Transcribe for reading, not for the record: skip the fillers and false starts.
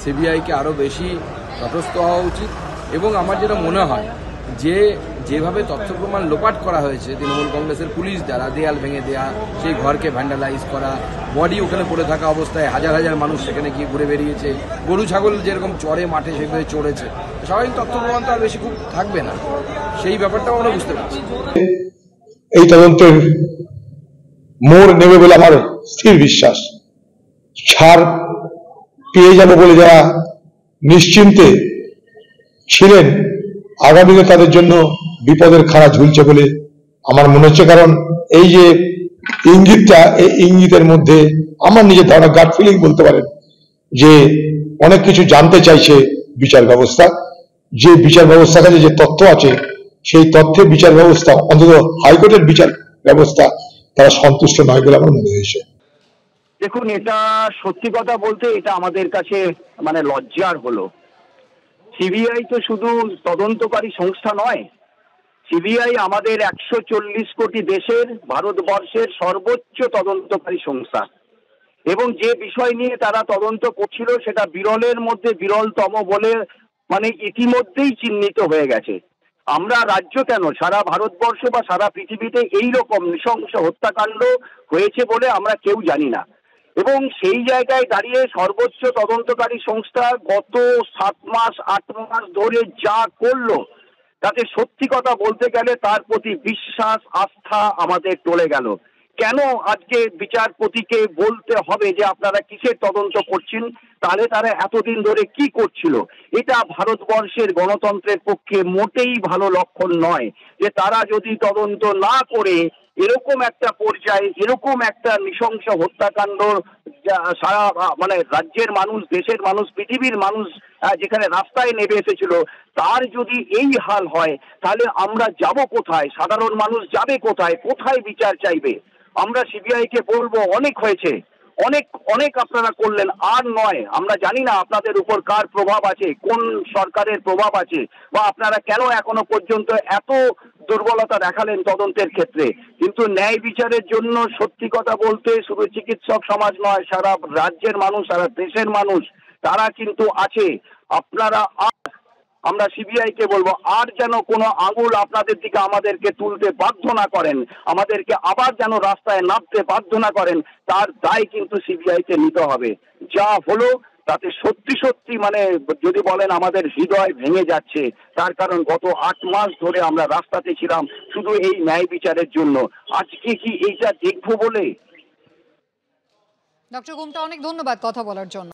সিবিআইকে আরও বেশি তটস্থ হওয়া উচিত। এবং আমার যেটা মনে হয় যে যেভাবে তথ্য প্রমাণ লোপাট করা হয়েছে তৃণমূল কংগ্রেসের পুলিশ দ্বারা, দেয়াল ভেঙে দেওয়া, সেই ঘরকে ভ্যান্ডালাইজ করা, বডি ওখানে পড়ে থাকা অবস্থায় হাজার হাজার মানুষ সেখানে গিয়ে ঘুরে বেরিয়েছে, গরু ছাগল যেরকম চড়ে মাঠে সেভাবে চড়েছে, স্বাভাবিক তথ্য প্রমাণ তো আর বেশি খুব থাকবে না, সেই ব্যাপারটাও আমরা বুঝতে পারছি। এই তদন্তের মোড় নেবে বলে আমার স্থির বিশ্বাস। ছাড় পেয়ে যাবো বলে যারা নিশ্চিন্তে ছিলেন, আগামীতে তাদের জন্য বিপদের খাড়া ঝুলছে বলে আমার মনে হচ্ছে। কারণ এই যে ইঙ্গিতটা, এই ইঙ্গিতের মধ্যে আমার নিজের ধারণা, গাট ফিলিং বলতে পারেন, যে অনেক কিছু জানতে চাইছে বিচার ব্যবস্থা। যে বিচার ব্যবস্থার কাছে যে তথ্য আছে, সেই তথ্যে বিচার ব্যবস্থা, অন্তত হাইকোর্টের বিচার ব্যবস্থা, তারা সন্তুষ্ট নয় বলে আমার মনে হয়েছে। দেখুন, এটা সত্যি কথা বলতে এটা আমাদের কাছে মানে লজ্জার হলো। সিবিআই তো শুধু তদন্তকারী সংস্থা নয়, সিবিআই আমাদের 140 কোটি দেশের, ভারতবর্ষের সর্বোচ্চ তদন্তকারী সংস্থা। এবং যে বিষয় নিয়ে তারা তদন্ত করছিল সেটা বিরলের মধ্যে বিরলতম বলে মানে ইতিমধ্যেই চিহ্নিত হয়ে গেছে। আমরা রাজ্য কেন, সারা ভারতবর্ষ বা সারা পৃথিবীতে এই রকম নৃশংস হত্যাকাণ্ড হয়েছে বলে আমরা কেউ জানি না। এবং সেই জায়গায় দাঁড়িয়ে সর্বোচ্চ তদন্তকারী সংস্থা গত 7 মাস 8 মাস ধরে যা করলো, তাতে সত্যি কথা বলতে গেলে তার প্রতি বিশ্বাস আস্থা আমাদের টলে গেল। কেন আজকে বিচারপতিকে বলতে হবে যে আপনারা কিসের তদন্ত করছেন, তাহলে তারা এতদিন ধরে কি করছিল? এটা ভারতবর্ষের গণতন্ত্রের পক্ষে মোটেই ভালো লক্ষণ নয় যে তারা যদি তদন্ত না করে এরকম একটা পর্যায়ে, এরকম একটা নৃশংস হত্যাকাণ্ড সারা মানে রাজ্যের মানুষ, দেশের মানুষ, পৃথিবীর মানুষ যেখানে রাস্তায় নেমে এসেছিল, তার যদি এই হাল হয় তাহলে আমরা যাব কোথায়? সাধারণ মানুষ যাবে কোথায়? কোথায় বিচার চাইবে? আমরা সিবিআইকে বলবো অনেক হয়েছে, অনেক অনেক আপনারা করলেন, আর নয়। আমরা জানি না আপনাদের উপর কার প্রভাব আছে, কোন সরকারের প্রভাব আছে, বা আপনারা কেন এখনো পর্যন্ত এত দুর্বলতা দেখালেন তদন্তের ক্ষেত্রে। কিন্তু ন্যায় বিচারের জন্য সত্যি কথা বলতে শুধু চিকিৎসক সমাজ নয়, সারা রাজ্যের মানুষ, সারা দেশের মানুষ তারা কিন্তু আছে। আপনারা আমরা সিবিআইকে বলবো আর যেন কোনো আঙুল আপনাদের দিকে আমাদেরকে তুলতে বাধ্য না করেন, আমাদেরকে আবার যেন রাস্তায় নামতে বাধ্য না করেন, তার দায় কিন্তু সিবিআইকে নিতে হবে। যা হলো তাতে সত্যি সত্যি মানে যদি বলেন আমাদের হৃদয় ভেঙে যাচ্ছে। তার কারণ গত 8 মাস ধরে আমরা রাস্তাতে ছিলাম শুধু এই ন্যায় বিচারের জন্য। আজকে কি এইটা দেখবো বলে? ডক্টর গুমটা, অনেক ধন্যবাদ কথা বলার জন্য।